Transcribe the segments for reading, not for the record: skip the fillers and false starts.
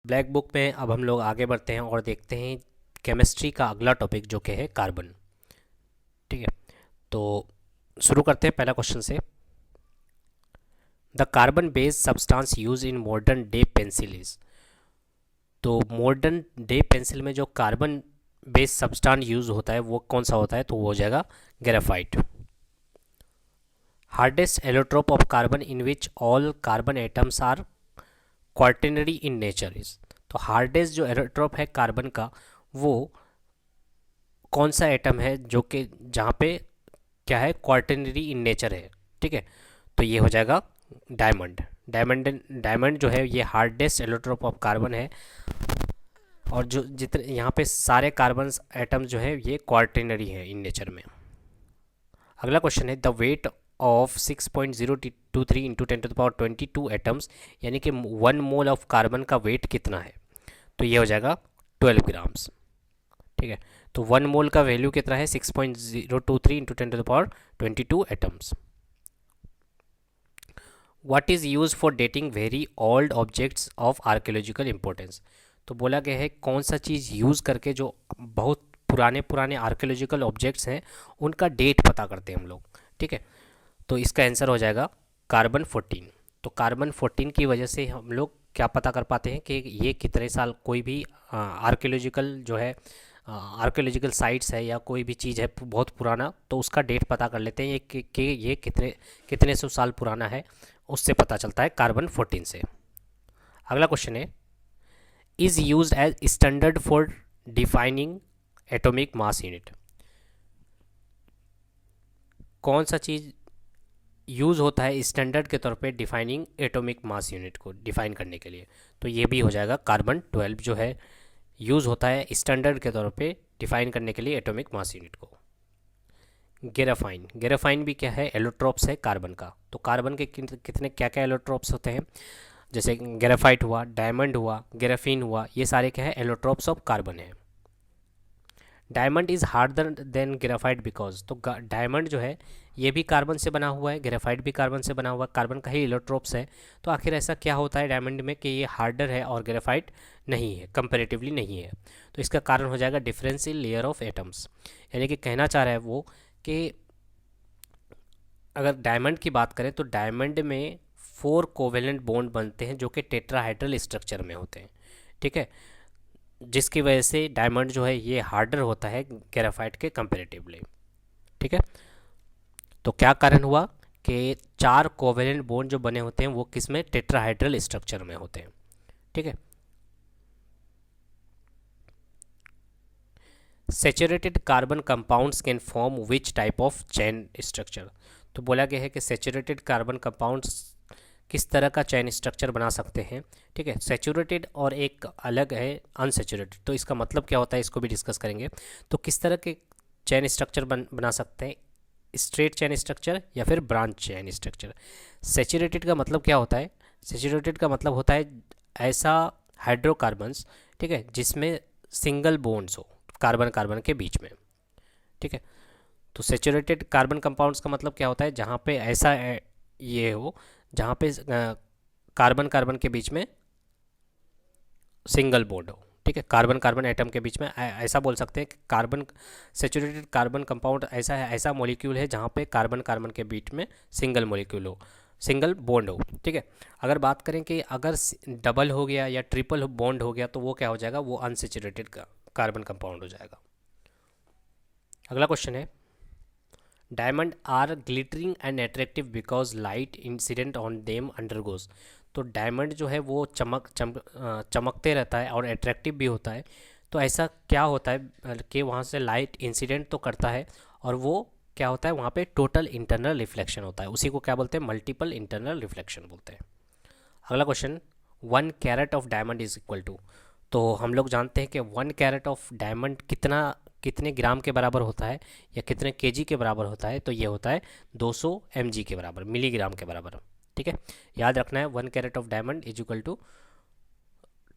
Black book में अब हम लोग आगे बढ़ते हैं और देखते हैं केमिस्ट्री का अगला टॉपिक जो कि है कार्बन। ठीक है, तो शुरू करते हैं पहला क्वेश्चन से। The carbon based substance use in modern day pencil is. तो मॉडर्न डे पेंसिल में जो कार्बन बेस्ड सब्सटेंस यूज होता है वो कौन सा होता है, तो वो हो जाएगा graphite. Hardest allotrope of carbon in which all carbon atoms are quaternary in nature is. तो हार्डेस्ट जो एलोट्रोप है कार्बन का वो कौन सा एटम है जो कि जहाँ पे क्या है, क्वार्टेनरी इन नेचर है। ठीक है, तो ये हो जाएगा डायमंड। डायमंड जो है ये हार्डेस्ट एलोट्रोप ऑफ कार्बन है, और जो जितने यहाँ पे सारे कार्बन एटम जो है ये क्वार्टेनरी है इन नेचर में। अगला क्वेश्चन है the weight of 6.023 into 10⁻22 atoms, यानी कि 1 मोल ऑफ कार्बन का वेट कितना है, तो ये हो जाएगा 12 ग्राम्स। ठीक है, तो 1 मोल का वैल्यू कितना है, 6.023 into 10⁻22 atoms. What is use for dating very old objects of archaeological importance. तो बोला गया है कौन सा चीज़ यूज़ करके जो बहुत पुराने पुराने आर्कियोलॉजिकल ऑब्जेक्ट्स हैं उनका डेट पता करते हैं हम लोग। ठीक है, तो इसका आंसर हो जाएगा कार्बन 14। तो कार्बन 14 की वजह से हम लोग क्या पता कर पाते हैं कि ये कितने साल, कोई भी आर्कियोलॉजिकल जो है आर्कियोलॉजिकल साइट्स है या कोई भी चीज़ है बहुत पुराना, तो उसका डेट पता कर लेते हैं ये कि ये कितने कितने सौ साल पुराना है, उससे पता चलता है कार्बन 14 से। अगला क्वेश्चन है is used as standard for defining atomic mass unit. कौन सा चीज़ यूज़ होता है स्टैंडर्ड के तौर पे डिफाइनिंग एटॉमिक मास यूनिट को डिफाइन करने के लिए, तो ये भी हो जाएगा कार्बन 12 जो है यूज़ होता है स्टैंडर्ड के तौर पे डिफाइन करने के लिए एटॉमिक मास यूनिट को। ग्रेफाइन भी क्या है, एलोट्रोप्स है कार्बन का। तो कार्बन के कितने क्या क्या एलोट्रोप्स होते हैं, जैसे ग्रेफाइट हुआ, डायमंड हुआ, ग्रेफीन हुआ, ये सारे क्या है एलोट्रोप्स ऑफ कार्बन है। Diamond is harder than graphite because. तो डायमंड जो है ये भी कार्बन से बना हुआ है, ग्रेफाइट भी कार्बन से बना हुआ है, कार्बन का ही इलेक्ट्रोप्स है। तो आखिर ऐसा क्या होता है डायमंड में कि ये हार्डर है और ग्रेफाइट नहीं है, कंपेरेटिवली नहीं है। तो इसका कारण हो जाएगा difference in layer of atoms, यानी कि कहना चाह रहा है वो कि अगर डायमंड की बात करें तो डायमंड में 4 कोवेलेंट बॉन्ड बनते हैं जो कि टेट्राहाइड्रल स्ट्रक्चर में होते हैं। ठीक है, जिसकी वजह से डायमंड जो है ये हार्डर होता है ग्रेफाइट के कंपेरेटिवली। ठीक है, तो क्या कारण हुआ कि 4 कोवेलेंट बॉन्ड जो बने होते हैं वो किस में, टेट्राहाइड्रल स्ट्रक्चर में होते हैं। ठीक है, saturated carbon compounds can form which type of chain structure. तो बोला गया है कि सैचुरेटेड कार्बन कंपाउंड्स किस तरह का चेन स्ट्रक्चर बना सकते हैं। ठीक है, सैचुरेटेड और एक अलग है अनसैचुरेटेड, तो इसका मतलब क्या होता है इसको भी डिस्कस करेंगे। तो किस तरह के चेन स्ट्रक्चर बना सकते हैं, स्ट्रेट चेन स्ट्रक्चर या फिर ब्रांच चेन स्ट्रक्चर। सैचुरेटेड का मतलब क्या होता है, सैचुरेटेड का मतलब होता है ऐसा हाइड्रोकार्बन्स, ठीक है, जिसमें सिंगल बॉन्ड्स हो कार्बन कार्बन के बीच में। ठीक है, तो सैचुरेटेड कार्बन कंपाउंड्स का मतलब क्या होता है, जहाँ पे ऐसा ये हो जहाँ पे कार्बन कार्बन के बीच में सिंगल बॉन्ड हो। ठीक है, कार्बन कार्बन एटम के बीच में ऐसा बोल सकते हैं कि कार्बन सैचुरेटेड कार्बन कंपाउंड ऐसा है, ऐसा मॉलिक्यूल है जहाँ पे कार्बन कार्बन के बीच में सिंगल मॉलिक्यूल हो, सिंगल बॉन्ड हो। ठीक है, अगर बात करें कि अगर डबल हो गया या ट्रिपल बॉन्ड हो गया तो वो क्या हो जाएगा, वो अनसैचुरेटेड कार्बन कंपाउंड हो जाएगा। अगला क्वेश्चन है diamond are glittering and attractive because light incident on them undergoes. तो डायमंड जो है वो चमकते रहता है और अट्रैक्टिव भी होता है। तो ऐसा क्या होता है कि वहाँ से लाइट इंसिडेंट तो करता है और वो क्या होता है वहाँ पे टोटल इंटरनल रिफ्लेक्शन होता है, उसी को क्या बोलते हैं, मल्टीपल इंटरनल रिफ्लेक्शन बोलते हैं। अगला question 1 carat of diamond is equal to. तो हम लोग जानते हैं कि 1 कैरेट ऑफ डायमंड कितने ग्राम के बराबर होता है या कितने केजी के बराबर होता है, तो ये होता है 200 mg के बराबर, मिलीग्राम के बराबर। ठीक है, याद रखना है 1 carat of diamond is equal to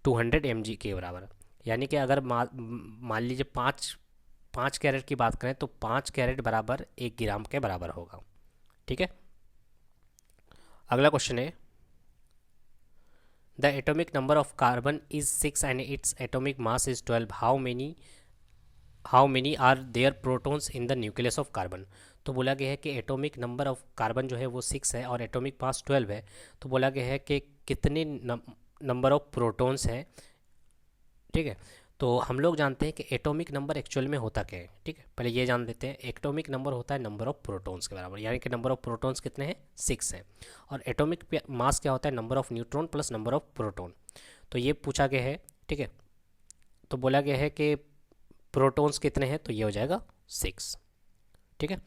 200 mg के बराबर। यानी कि अगर मान लीजिए 5 कैरेट की बात करें तो 5 कैरेट बराबर 1 ग्राम के बराबर होगा। ठीक है, अगला क्वेश्चन है the atomic number of carbon is 6 and its atomic mass is 12, how many are there protons in the nucleus of carbon. तो बोला गया है कि एटॉमिक नंबर ऑफ कार्बन जो है वो 6 है और एटॉमिक मास 12 है। तो बोला गया है कि कितने नंबर ऑफ प्रोटॉन्स हैं, ठीक है। तो हम लोग जानते हैं कि एटॉमिक नंबर एक्चुअल में होता क्या है, ठीक है। पहले ये जान लेते हैं, एटॉमिक नंबर होता है नंबर ऑफ प्रोटॉन्स के बराबर, यानी कि नंबर ऑफ प्रोटॉन्स कितने हैं, 6 हैं। और एटॉमिक मास क्या होता है, number of neutron plus number of proton. तो ये पूछा गया है, ठीक है। तो बोला गया है कि प्रोटॉन्स कितने हैं, तो ये हो जाएगा 6, ठीक है।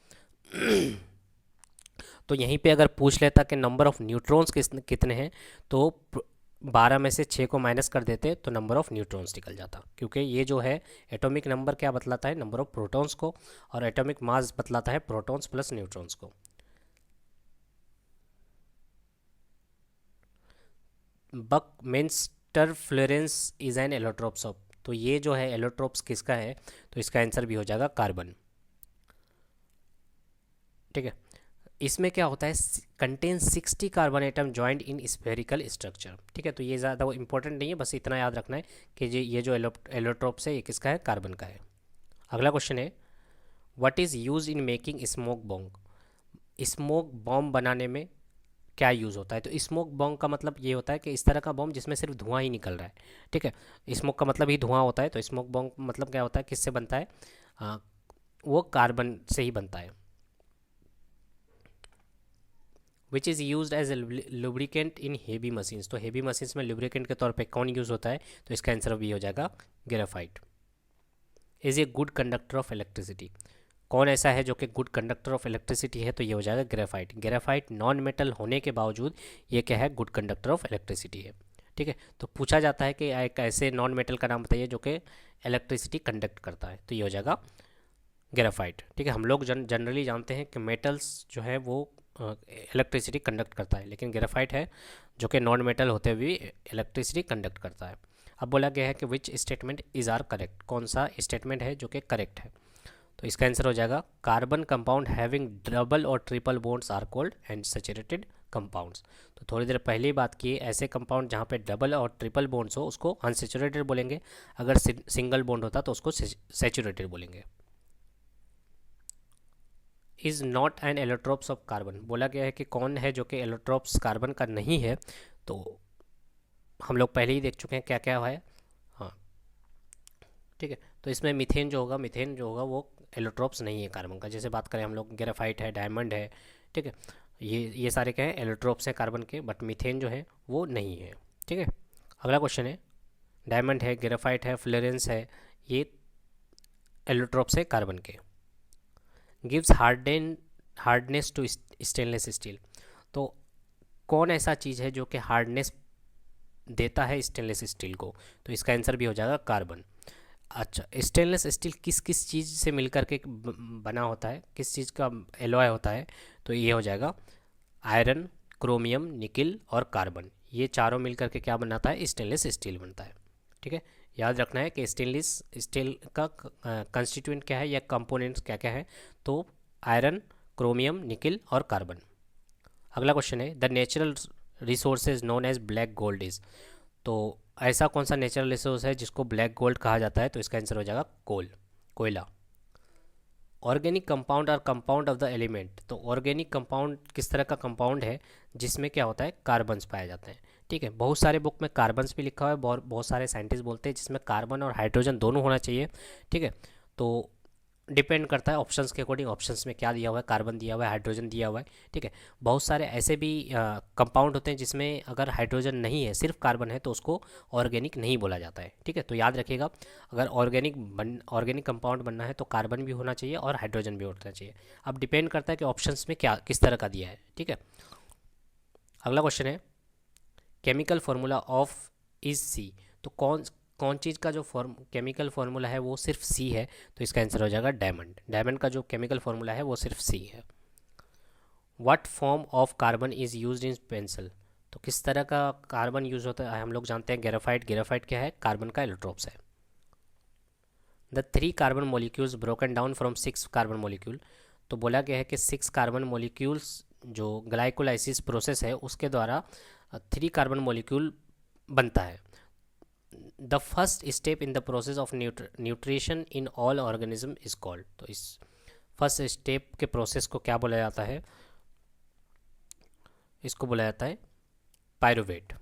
तो यहीं पे अगर पूछ लेता कि नंबर ऑफ न्यूट्रॉन्स कितने हैं, तो 12 में से 6 को माइनस कर देते तो नंबर ऑफ न्यूट्रॉन्स निकल जाता, क्योंकि ये जो है एटॉमिक नंबर क्या बतलाता है, नंबर ऑफ प्रोटॉन्स को, और एटॉमिक मास बतलाता है प्रोटॉन्स प्लस न्यूट्रॉन्स को। Buckminster Florence is an allotropes of. तो ये जो है एलोट्रोप्स किसका है, तो इसका आंसर भी हो जाएगा कार्बन, ठीक है। इसमें क्या होता है, contain 60 carbon atom joint in spherical structure, ठीक है। तो ये ज़्यादा वो इंपॉर्टेंट नहीं है, बस इतना याद रखना है कि ये जो एलोट्रोप्स है ये किसका है, कार्बन का है। अगला क्वेश्चन है, what is use in making smoke bomb. Smoke bomb बनाने में क्या यूज़ होता है, तो स्मोक बॉम्ब का मतलब ये होता है कि इस तरह का बॉम्ब जिसमें सिर्फ धुआं ही निकल रहा है, ठीक है। स्मोक का मतलब ही धुआं होता है, तो स्मोक बॉम्ब मतलब क्या होता है, किससे बनता है, वो कार्बन से ही बनता है। Which is used as a lubricant in heavy machines. तो हेवी मशीन्स में लुब्रिकेंट के तौर पे कौन यूज़ होता है, तो इसका आंसर भी हो जाएगा graphite. Is a good conductor of electricity. कौन ऐसा है जो कि गुड कंडक्टर ऑफ इलेक्ट्रिसिटी है, तो ये हो जाएगा ग्रेफाइट। ग्रेफाइट नॉन मेटल होने के बावजूद ये क्या है, गुड कंडक्टर ऑफ इलेक्ट्रिसिटी है, ठीक है। तो पूछा जाता है कि एक ऐसे नॉन मेटल का नाम बताइए जो कि इलेक्ट्रिसिटी कंडक्ट करता है, तो ये हो जाएगा ग्रेफाइट, ठीक है। हम लोग जनरली जानते हैं कि मेटल्स जो है वो इलेक्ट्रिसिटी कंडक्ट करता है, लेकिन ग्रेफाइट है जो कि नॉन मेटल होते हुए इलेक्ट्रिसिटी कंडक्ट करता है। अब बोला गया है कि which statement is are correct, कौन सा स्टेटमेंट है जो कि करेक्ट है, तो इसका आंसर हो जाएगा carbon compound having double or triple bonds are called unsaturated compounds. तो थोड़ी देर पहले ही बात की, ऐसे कंपाउंड जहाँ पे डबल और ट्रिपल बॉन्ड्स हो उसको अनसैचुरेटेड बोलेंगे, अगर सिंगल बॉन्ड होता तो उसको सैचुरेटेड बोलेंगे। Is not an allotropes of carbon. बोला गया है कि कौन है जो कि एलोट्रोप्स कार्बन का नहीं है, तो हम लोग पहले ही देख चुके हैं क्या क्या है, हाँ, ठीक है। तो इसमें मीथेन जो होगा वो एलोट्रोप्स नहीं है कार्बन का। जैसे बात करें हम लोग, ग्रेफाइट है, डायमंड है, ठीक है, ये सारे क्या हैं, एलोट्रोप्स हैं कार्बन के, बट मीथेन जो है वो नहीं है, ठीक है। अगला क्वेश्चन है, डायमंड है, ग्रेफाइट है, फ्लोरेंस है, ये एलोट्रोप्स है कार्बन के। Gives hardness to stainless steel. तो कौन ऐसा चीज़ है जो कि हार्डनेस देता है स्टेनलेस स्टील को, तो इसका आंसर भी हो जाएगा कार्बन। अच्छा, स्टेनलेस स्टील किस किस चीज़ से मिलकर के बना होता है, किस चीज़ का एलॉय होता है, तो ये हो जाएगा आयरन, क्रोमियम, निकिल और कार्बन। ये चारों मिलकर के क्या बनाता है, स्टेनलेस स्टील बनता है, ठीक है। याद रखना है कि स्टेनलेस स्टील का कंस्टिट्यूएंट क्या है या कंपोनेंट्स क्या क्या है, तो आयरन, क्रोमियम, निकिल और कार्बन। अगला क्वेश्चन है, the natural resources known as black gold is. तो ऐसा कौन सा नेचुरल रिसोर्स है जिसको ब्लैक गोल्ड कहा जाता है, तो इसका आंसर हो जाएगा कोयला। ऑर्गेनिक कंपाउंड और कंपाउंड ऑफ द एलिमेंट। तो ऑर्गेनिक कंपाउंड किस तरह का कंपाउंड है जिसमें क्या होता है, कार्बन्स पाए जाते हैं, ठीक है। बहुत सारे बुक में कार्बन्स भी लिखा हुआ है, बहुत सारे साइंटिस्ट बोलते हैं जिसमें कार्बन और हाइड्रोजन दोनों होना चाहिए, ठीक है। तो डिपेंड करता है ऑप्शंस के अकॉर्डिंग, ऑप्शंस में क्या दिया हुआ है, कार्बन दिया हुआ है, हाइड्रोजन दिया हुआ है, ठीक है। बहुत सारे ऐसे भी कंपाउंड होते हैं जिसमें अगर हाइड्रोजन नहीं है, सिर्फ कार्बन है, तो उसको ऑर्गेनिक नहीं बोला जाता है, ठीक है। तो याद रखिएगा, अगर ऑर्गेनिक कंपाउंड बनना है तो कार्बन भी होना चाहिए और हाइड्रोजन भी होना चाहिए। अब डिपेंड करता है कि ऑप्शंस में क्या किस तरह का दिया है, ठीक है। अगला क्वेश्चन है, chemical formula of is C. तो कौन चीज़ का जो केमिकल फार्मूला है वो सिर्फ सी है, तो इसका आंसर हो जाएगा डायमंड का जो केमिकल फार्मूला है वो सिर्फ सी है। What form of carbon is used in pencil. तो किस तरह का कार्बन यूज होता है, हम लोग जानते हैं ग्रेफाइट क्या है, कार्बन का एलोट्रोप्स है। The 3 carbon molecules broken down from 6 carbon molecule. तो बोला गया है कि 6 कार्बन मॉलिक्यूल्स जो ग्लाइकोलाइसिस प्रोसेस है उसके द्वारा 3 कार्बन मॉलिक्यूल बनता है। The first step in the process of nutrition in all organism is called. तो इस फर्स्ट स्टेप के प्रोसेस को क्या बोला जाता है? इसको बोला जाता है pyruvate.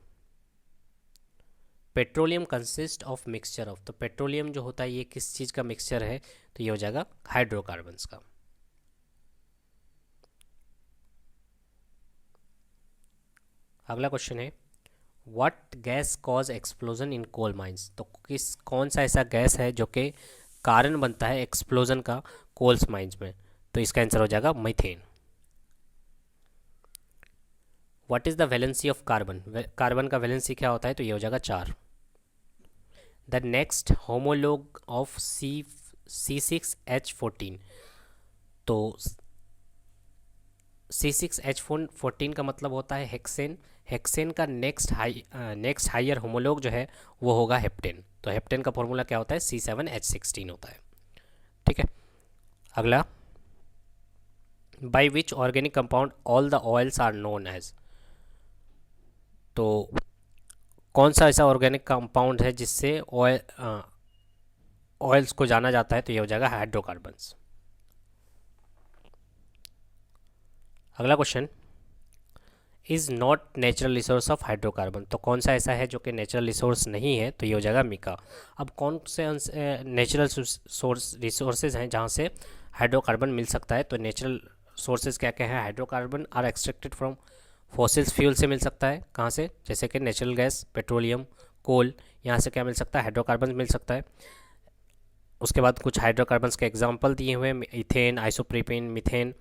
Petroleum consist of mixture of, तो पेट्रोलियम जो होता है ये किस चीज़ का मिक्सचर है? तो ये हो जाएगा हाइड्रोकार्बन्स का। अगला क्वेश्चन है what gas cause explosion in coal mines. तो कौन सा ऐसा गैस है जो कि कारण बनता है एक्सप्लोजन का कोल्स माइंस में? तो इसका आंसर हो जाएगा methane. What is the valency of carbon? Carbon का वैलेंसी क्या होता है? तो ये हो जाएगा 4। The next homologue of C6H14। तो C6H14 का मतलब होता है हेक्सेन। हेक्सेन का नेक्स्ट हायर होमोलॉग जो है वो होगा हेप्टेन। तो हेप्टेन का फॉर्मूला क्या होता है? C7H16 होता है। ठीक है। अगला, by which organic compound all the oils are known as. तो कौन सा ऐसा ऑर्गेनिक कंपाउंड है जिससे ऑयल्स को जाना जाता है? तो ये हो जाएगा हाइड्रोकार्बन्स। अगला question, is not natural resource of hydrocarbon. तो कौन सा ऐसा है जो कि नेचुरल रिसोर्स नहीं है? तो ये हो जाएगा मिका। अब कौन से नेचुरल रिसोर्सेज हैं जहाँ से हाइड्रोकार्बन मिल सकता है? तो नेचुरल सोर्सेज क्या क्या है? Hydrocarbon are extracted from fossils fuel से मिल सकता है। कहाँ से? जैसे कि नेचुरल गैस, पेट्रोलियम, कोल, यहाँ से क्या मिल सकता है? हाइड्रोकार्बन मिल सकता है। उसके बाद कुछ हाइड्रोकार्बन्स के एग्जाम्पल दिए हुए हैं, इथेन, आइसोप्रोपेन, मीथेन।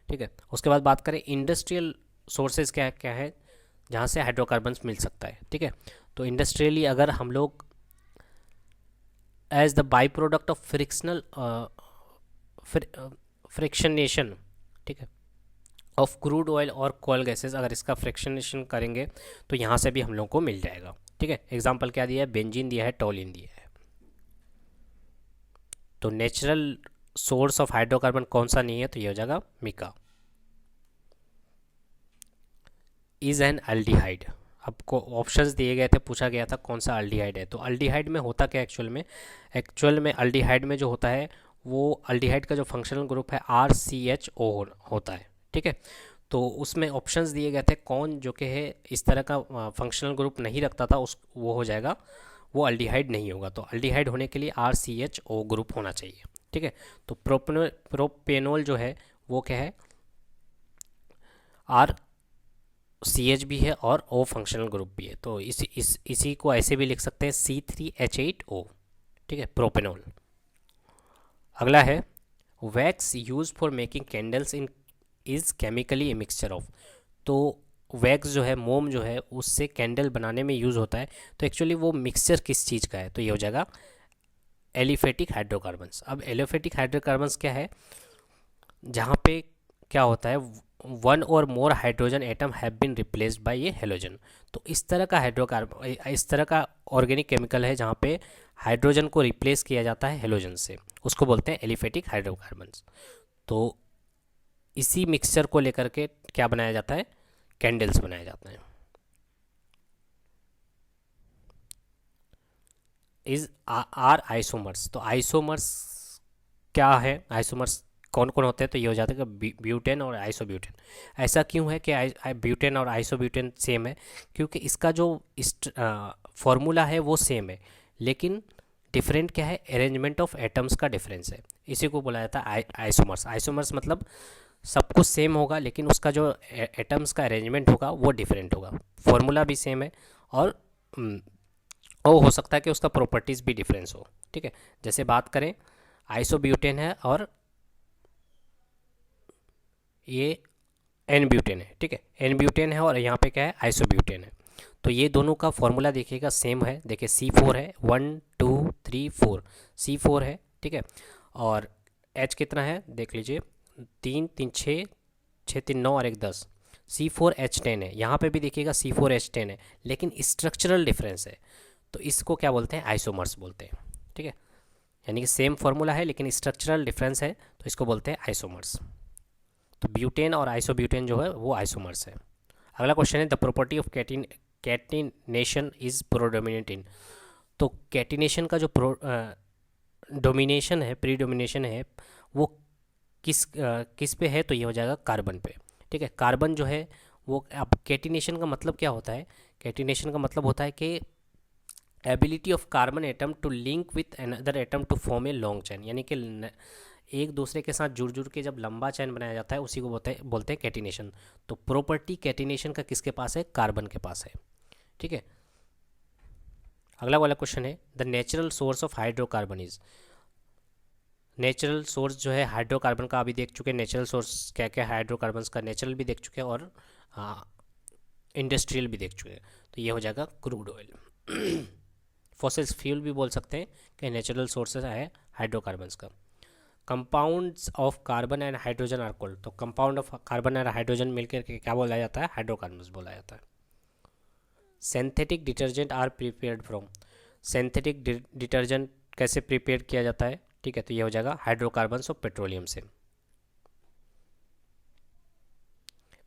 ठीक है। उसके बाद बात करें इंडस्ट्रियल सोर्सेज क्या क्या है जहाँ से हाइड्रोकार्बन्स मिल सकता है। ठीक है। तो इंडस्ट्रियली अगर हम लोग as the by product of fractionation, ठीक है, ऑफ क्रूड ऑयल और कोल गैसेस, अगर इसका फ्रिक्शनेशन करेंगे तो यहाँ से भी हम लोग को मिल जाएगा। ठीक है। एग्जाम्पल क्या दिया है? बेंजीन दिया है, टोलिन दिया है। तो नेचुरल सोर्स ऑफ हाइड्रोकार्बन कौन सा नहीं है? तो ये हो जाएगा मिका। Is an aldehyde. आपको ऑप्शंस दिए गए थे, पूछा गया था कौन सा अल्डिहाइड है। तो अल्डिहाइड में होता क्या एक्चुअल में अल्डिहाइड में जो होता है वो अल्डिहाइड का जो फंक्शनल ग्रुप है RCHO होता है। ठीक है। तो उसमें ऑप्शंस दिए गए थे कौन जो कि है इस तरह का फंक्शनल ग्रुप नहीं रखता था, उस वो हो जाएगा, वो अल्डिहाइड नहीं होगा। तो अल्डिहाइड होने के लिए RCHO ग्रुप होना चाहिए। ठीक है। तो प्रोपेनोल जो है वो क्या है? RCH भी है और O फंक्शनल ग्रुप भी है। तो इसी को ऐसे भी लिख सकते हैं C3H8O। ठीक है, प्रोपेनोल। अगला है wax use for making candles in is chemically a mixture of. तो वैक्स जो है, मोम जो है, उससे कैंडल बनाने में यूज़ होता है। तो एक्चुअली वो मिक्सचर किस चीज़ का है? तो ये हो जाएगा एलिफेटिक हाइड्रोकार्बन्स। अब एलिफेटिक हाइड्रोकार्बन्स क्या है? जहाँ पे क्या होता है, one or more hydrogen atom have been replaced by ये हेलोजन। तो इस तरह का हाइड्रोकार्बन, इस तरह का ऑर्गेनिक केमिकल है जहाँ पे हाइड्रोजन को रिप्लेस किया जाता है हेलोजन से, उसको बोलते हैं एलिफेटिक हाइड्रोकार्बन्स। तो इसी मिक्सचर को लेकर के क्या बनाया जाता है? कैंडल्स बनाए जाते हैं। Is are isomers. तो आइसोमर्स क्या है? आइसोमर्स कौन कौन होते हैं? तो ये हो जाता है कि ब्यूटेन और आइसोब्यूटेन। ऐसा क्यों है कि ब्यूटेन और आइसोब्यूटेन सेम है? क्योंकि इसका जो फॉर्मूला है वो सेम है, लेकिन डिफरेंट क्या है? अरेंजमेंट ऑफ एटम्स का डिफरेंस है। इसी को बोला जाता है आइसोमर्स। आइसोमर्स मतलब सब कुछ सेम होगा लेकिन उसका जो एटम्स का अरेंजमेंट होगा वो डिफरेंट होगा। फॉर्मूला भी सेम है और वो हो सकता है कि उसका प्रॉपर्टीज़ भी डिफरेंस हो। ठीक है। जैसे बात करें, आइसोब्यूटेन है और ये एन ब्यूटेन है। ठीक है, एन ब्यूटेन है और यहाँ पे क्या है? आइसोब्यूटेन है। तो ये दोनों का फॉर्मूला देखिएगा सेम है। देखिए C4 है, 1 2 3 4, C4 है। ठीक है। और H कितना है देख लीजिए, 3 3 6, 6 3 9 और 1 10, C4H10 है। यहाँ पे भी देखिएगा C4H10 है, लेकिन स्ट्रक्चरल डिफरेंस है। तो इसको क्या बोलते हैं? आइसोमर्स बोलते हैं। ठीक है, यानी कि सेम फॉर्मूला है लेकिन स्ट्रक्चरल डिफरेंस है, तो इसको बोलते हैं आइसोमर्स। तो ब्यूटेन और आइसोब्यूटेन जो है वो आइसोमर्स है। अगला क्वेश्चन है the property of catenation is predominant in. तो कैटिनेशन का जो डोमिनेशन है, प्रीडोमिनेशन है, वो किस पे है, तो ये हो जाएगा कार्बन पे। ठीक है, कार्बन जो है वो, अब कैटिनेशन का मतलब क्या होता है? कैटिनेशन का मतलब होता है कि ability of carbon atom to link with another atom to form a long chain, यानी कि एक दूसरे के साथ जुड़ जुड़ के जब लंबा चैन बनाया जाता है उसी को बोलते हैं कैटिनेशन। तो प्रॉपर्टी कैटिनेशन का किसके पास है? कार्बन के पास है। ठीक है, अगला वाला क्वेश्चन है, the natural source of hydrocarbon is. Natural source जो है हाइड्रोकार्बन का अभी देख चुके हैं, नेचुरल सोर्स क्या क्या है हाइड्रोकार्बन्स का, नेचुरल भी देख चुके हैं और इंडस्ट्रियल भी देख चुके हैं। तो ये हो जाएगा क्रूड ऑयल। फॉसिल्स फ्यूल भी बोल सकते हैं कि नेचुरल सोर्सेज है हाइड्रोकार्बन्स का। Compounds of carbon and hydrogen are called. तो कंपाउंड ऑफ कार्बन और हाइड्रोजन मिलकर के क्या बोला जाता है? हाइड्रोकार्बन्स बोला जाता है। Synthetic detergent are prepared from. Synthetic detergent कैसे प्रिपेयर किया जाता है? ठीक है, तो ये हो जाएगा हाइड्रोकार्बन्स ऑफ पेट्रोलियम से।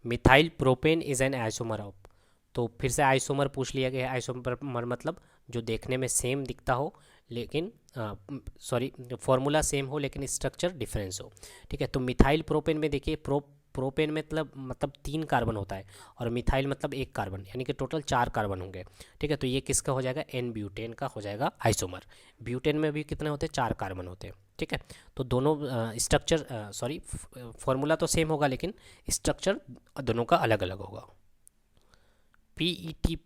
Methyl propane is an isomer of. तो फिर से आइसोमर पूछ लिया गया है। आइसोमर मतलब जो देखने में सेम दिखता हो लेकिन फॉर्मूला सेम हो लेकिन स्ट्रक्चर डिफरेंस हो। ठीक है, तो मिथाइल प्रोपेन में देखिए, प्रोपेन मतलब 3 कार्बन होता है और मिथाइल मतलब 1 कार्बन, यानी कि टोटल 4 कार्बन होंगे। ठीक है, तो ये किसका हो जाएगा? एन ब्यूटेन का हो जाएगा आइसोमर। ब्यूटेन में भी कितने होते हैं? 4 कार्बन होते हैं। ठीक है, तो दोनों फॉर्मूला तो सेम होगा लेकिन स्ट्रक्चर दोनों का अलग अलग होगा। PET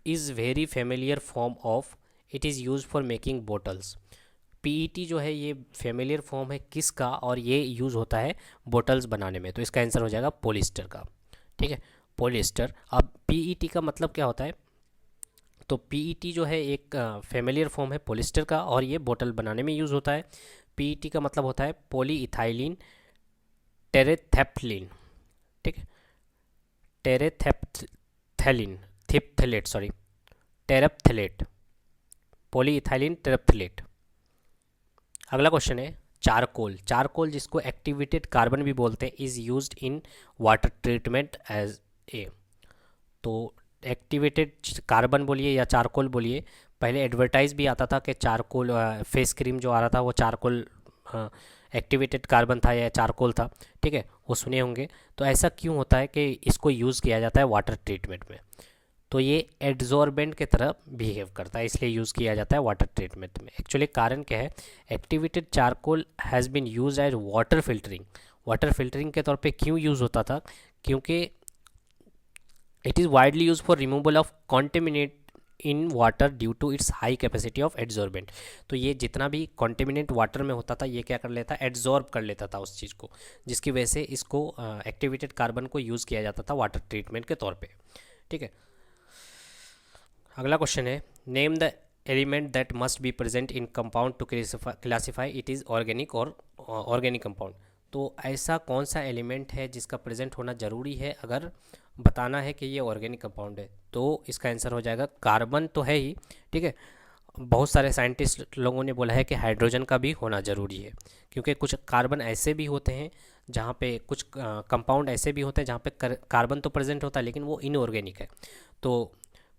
is very familiar form of, it is use for making bottles. PET जो है ये फेमिलियर फॉर्म है किसका, और ये यूज़ होता है बोटल्स बनाने में। तो इसका आंसर हो जाएगा पॉलिएस्टर का। ठीक है, पॉलिएस्टर। अब PET का मतलब क्या होता है? तो PET जो है एक फेमिलियर फॉर्म है पॉलिएस्टर का और ये बोतल बनाने में यूज़ होता है। PET का मतलब होता है पॉली इथाइलिन टेरेथेप्थलीन। ठीक है, टेरेथेप्थलीन टेरेप्थलेट, पॉली इथाइलिन टेरेप्थलेट। अगला क्वेश्चन है चारकोल। चारकोल जिसको एक्टिवेटेड कार्बन भी बोलते हैं, is used in water treatment as a. तो एक्टिवेटेड कार्बन बोलिए या चारकोल बोलिए, पहले एडवर्टाइज भी आता था कि चारकोल फेस क्रीम जो आ रहा था वो चारकोल एक्टिवेटेड कार्बन था या चारकोल था। ठीक है, वो सुने होंगे। तो ऐसा क्यों होता है कि इसको यूज़ किया जाता है वाटर ट्रीटमेंट में? तो ये एड्जॉर्बेंट की तरह बिहेव करता है, इसलिए यूज़ किया जाता है वाटर ट्रीटमेंट में। एक्चुअली कारण क्या है? Activated charcoal has been use as water filtering. Water filtering के तौर पे क्यों यूज़ होता था? क्योंकि it is widely use for removal of contaminate in water due to its high capacity of adsorbent. तो ये जितना भी कॉन्टेमिनेंट वाटर में होता था ये क्या कर लेता? एड्जॉर्ब कर लेता था उस चीज़ को, जिसकी वजह से इसको एक्टिवेटेड कार्बन को यूज़ किया जाता था वाटर ट्रीटमेंट के तौर पे। ठीक है, अगला क्वेश्चन है, name the element that must be present in compound to classify it is organic or organic compound. तो ऐसा कौन सा एलिमेंट है जिसका प्रेजेंट होना ज़रूरी है अगर बताना है कि ये ऑर्गेनिक कंपाउंड है? तो इसका आंसर हो जाएगा कार्बन तो है ही। ठीक है, बहुत सारे साइंटिस्ट लोगों ने बोला है कि हाइड्रोजन का भी होना ज़रूरी है, क्योंकि कुछ कार्बन ऐसे भी होते हैं जहाँ पे, कुछ कंपाउंड ऐसे भी होते हैं जहाँ पे कार्बन तो प्रेजेंट होता है लेकिन वो इनऑर्गेनिक है। तो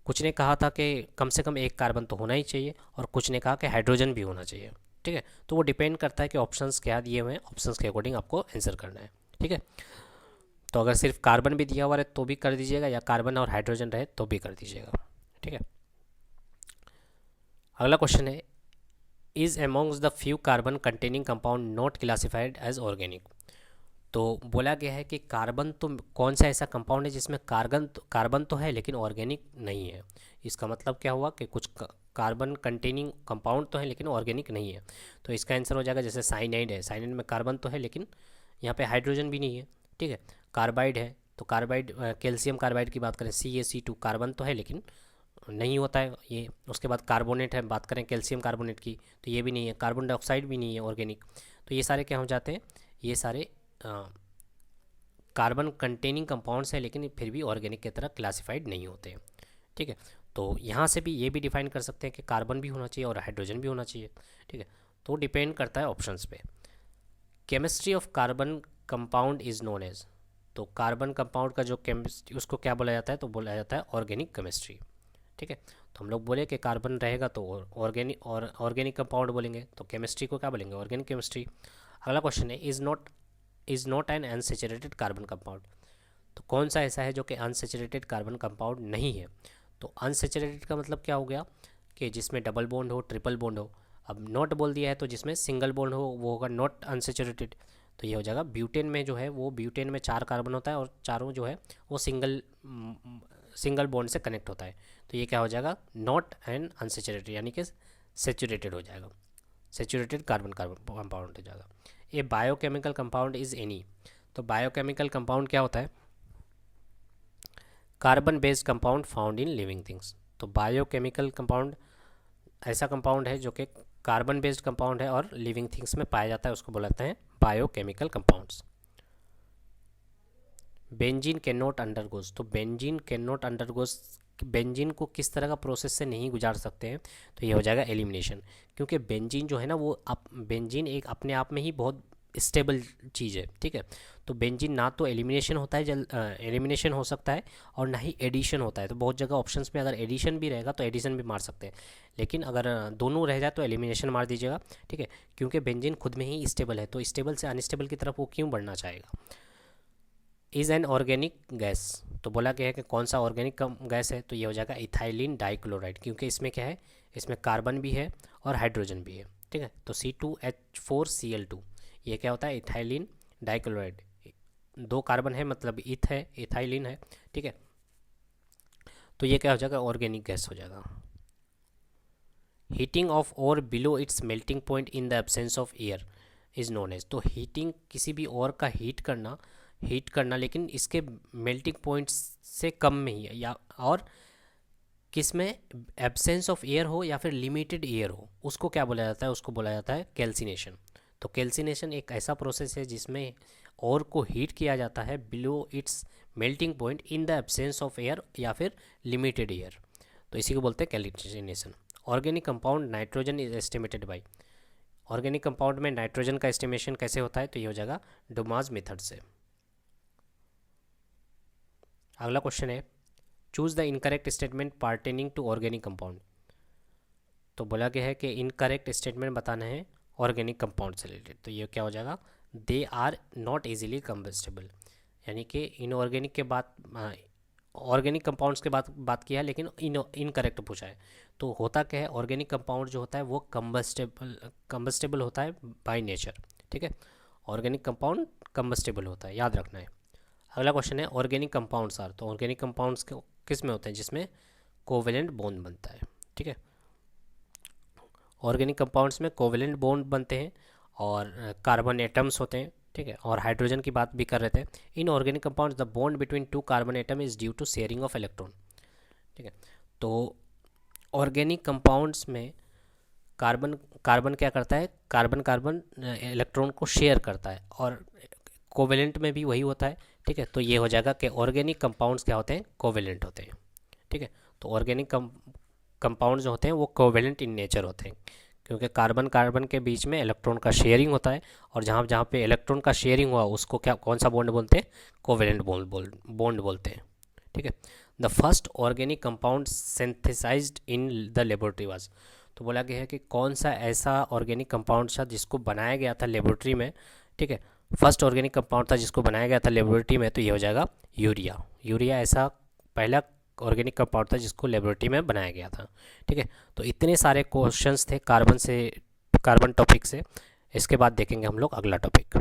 कुछ ने कहा था कि कम से कम 1 कार्बन तो होना ही चाहिए और कुछ ने कहा कि हाइड्रोजन भी होना चाहिए। ठीक है, तो वो डिपेंड करता है कि ऑप्शंस क्या दिए हुए हैं, ऑप्शंस के अकॉर्डिंग आपको आंसर करना है। ठीक है, तो अगर सिर्फ कार्बन भी दिया हुआ है तो भी कर दीजिएगा, या कार्बन और हाइड्रोजन रहे तो भी कर दीजिएगा। ठीक है, अगला क्वेश्चन है, is amongst the few carbon containing compound not classified as organic. तो बोला गया है कि कार्बन तो कौन सा ऐसा कंपाउंड है जिसमें कार्बन तो है लेकिन ऑर्गेनिक नहीं है। इसका मतलब क्या हुआ कि कुछ कार्बन कंटेनिंग कंपाउंड तो है लेकिन ऑर्गेनिक नहीं है। तो इसका आंसर हो जाएगा, जैसे साइनाइड है, साइनाइड में कार्बन तो है लेकिन यहाँ पे हाइड्रोजन भी नहीं है। ठीक है, कार्बाइड है, तो कार्बाइड कैल्शियम कार्बाइड की बात करें CaC2, कार्बन तो है लेकिन नहीं होता है ये। उसके बाद कार्बोनेट है, बात करें कैल्शियम कार्बोनेट की, तो ये भी नहीं है। कार्बन डाइऑक्साइड भी नहीं है ऑर्गेनिक। तो ये सारे क्या हो जाते हैं? ये सारे कार्बन कंटेनिंग कंपाउंड्स हैं लेकिन फिर भी ऑर्गेनिक की तरह क्लासिफाइड नहीं होते हैं। ठीक है, तो यहाँ से भी ये भी डिफाइन कर सकते हैं कि कार्बन भी होना चाहिए और हाइड्रोजन भी होना चाहिए। ठीक है, तो डिपेंड करता है ऑप्शंस पे। Chemistry of carbon compound is known as. तो कार्बन कंपाउंड का जो केमिस्ट्री उसको क्या बोला जाता है? तो बोला जाता है ऑर्गेनिक केमिस्ट्री। ठीक है। तो हम लोग बोले कि कार्बन रहेगा तो ऑर्गेनिक कंपाउंड बोलेंगे, तो केमिस्ट्री को क्या बोलेंगे, ऑर्गेनिक केमिस्ट्री। अगला क्वेश्चन है, is not an unsaturated carbon compound. तो कौन सा ऐसा है जो कि अनसेचुरेटेड कार्बन कंपाउंड नहीं है। तो अनसेचुरेटेड का मतलब क्या हो गया कि जिसमें डबल बॉन्ड हो, ट्रिपल बॉन्ड हो। अब नॉट बोल दिया है तो जिसमें सिंगल बॉन्ड हो वो होगा नॉट अनसेचुरेटेड। तो ये हो जाएगा ब्यूटेन में जो है वो ब्यूटेन में 4 कार्बन होता है और चारों जो है वो सिंगल बॉन्ड से कनेक्ट होता है। तो ये क्या हो जाएगा, नॉट एंड अनसेचुरेटेड, यानी कि सेचुरेटेड हो जाएगा, सेचुरेटेड कार्बन कंपाउंड हो जाएगा। ए बायोकेमिकल कंपाउंड इज एनी। तो बायोकेमिकल कंपाउंड क्या होता है, carbon based compound found in living things. तो बायोकेमिकल कंपाउंड ऐसा कंपाउंड है जो कि कार्बन बेस्ड कंपाउंड है और लिविंग थिंग्स में पाया जाता है, उसको बोलते हैं biochemical compounds. Benzene can not undergoes. तो benzene can not undergoes, benzene को किस तरह का प्रोसेस से नहीं गुजार सकते हैं, तो ये हो जाएगा एलिमिनेशन। क्योंकि बेंजीन जो है ना वो बेंजीन एक अपने आप में ही बहुत स्टेबल चीज़ है, ठीक है। तो बेंजीन ना तो एलिमिनेशन होता है, एलिमिनेशन हो सकता है और ना ही एडिशन होता है। तो बहुत जगह ऑप्शंस में अगर एडिशन भी रहेगा तो एडिशन भी मार सकते हैं, लेकिन अगर दोनों रह जाए तो एलिमिनेशन मार दीजिएगा, ठीक है। क्योंकि बेंजीन खुद में ही स्टेबल है, तो स्टेबल से अनस्टेबल की तरफ वो क्यों बढ़ना चाहेगा। Is an organic gas. तो बोला गया है कि कौन सा ऑर्गेनिक गैस है, तो ये हो जाएगा इथाइलिन डाइक्लोराइड। क्योंकि इसमें क्या है, इसमें कार्बन भी है और हाइड्रोजन भी है, ठीक है। तो C2H4Cl2 ये क्या होता है, इथाइलिन डाइक्लोराइड। 2 कार्बन है मतलब इथ है, इथाइलिन है, ठीक है। तो ये क्या हो जाएगा, ऑर्गेनिक गैस हो जाएगा। Heating of ore below its melting point in the absence of air is known as. तो हीटिंग किसी भी और का हीट करना लेकिन इसके मेल्टिंग पॉइंट से कम में ही है, या और किस में एब्सेंस ऑफ एयर हो या फिर लिमिटेड एयर हो, उसको क्या बोला जाता है, उसको बोला जाता है कैल्सिनेशन। तो कैल्सिनेशन एक ऐसा प्रोसेस है जिसमें और को हीट किया जाता है below its melting point in the absence of air या फिर लिमिटेड एयर, तो इसी को बोलते हैं calcination. Organic compound nitrogen is estimated by. Organic compound में नाइट्रोजन का एस्टिमेशन कैसे होता है, तो ये हो जाएगा डुमास मेथड से। अगला क्वेश्चन है, choose the incorrect statement pertaining to organic compound. तो बोला गया है कि इनकरेक्ट स्टेटमेंट बताना है ऑर्गेनिक कंपाउंड से रिलेटेड। तो ये क्या हो जाएगा, they are not easily combustible. यानी कि इनऑर्गेनिक के बाद ऑर्गेनिक कंपाउंड्स के बात किया है लेकिन इनकरेक्ट पूछा है। तो होता क्या है, ऑर्गेनिक कंपाउंड जो होता है वो कंबस्टेबल होता है बाय नेचर, ठीक है। ऑर्गेनिक कंपाउंड कंबस्टेबल होता है, याद रखना है। अगला क्वेश्चन है, ऑर्गेनिक कंपाउंड्स आर। तो ऑर्गेनिक कंपाउंड्स किस में होते हैं, जिसमें कोवेलेंट बॉन्ड बनता है, ठीक है। ऑर्गेनिक कंपाउंड्स में कोवेलेंट बॉन्ड बनते हैं और कार्बन एटम्स होते हैं, ठीक है। और हाइड्रोजन की बात भी कर रहे थे। In organic compounds the bond between 2 carbon atom is due to sharing of electron, ठीक है। तो ऑर्गेनिक कंपाउंड्स में कार्बन क्या करता है, कार्बन इलेक्ट्रॉन को शेयर करता है, और कोवेलेंट में भी वही होता है, ठीक है। तो ये हो जाएगा कि ऑर्गेनिक कंपाउंड्स क्या होते हैं, कोवेलेंट होते हैं, ठीक है। तो ऑर्गेनिक कंपाउंड जो होते हैं वो कोवेलेंट इन नेचर होते हैं, क्योंकि कार्बन के बीच में इलेक्ट्रॉन का शेयरिंग होता है, और जहाँ जहाँ पे इलेक्ट्रॉन का शेयरिंग हुआ उसको कौन सा बॉन्ड बोलते हैं, कोवेलेंट बॉन्ड बोलते हैं, ठीक है। The first organic compound synthesized in the laboratory was. तो बोला गया है कि कौन सा ऐसा ऑर्गेनिक कंपाउंड था जिसको बनाया गया था लेबोरेटरी में, ठीक है। फर्स्ट ऑर्गेनिक कंपाउंड था जिसको बनाया गया था लेबोरेटरी में, तो ये हो जाएगा यूरिया ऐसा पहला ऑर्गेनिक कंपाउंड था जिसको लेबोरेटरी में बनाया गया था, ठीक है। तो इतने सारे क्वेश्चंस थे कार्बन टॉपिक से। इसके बाद देखेंगे हम लोग अगला टॉपिक।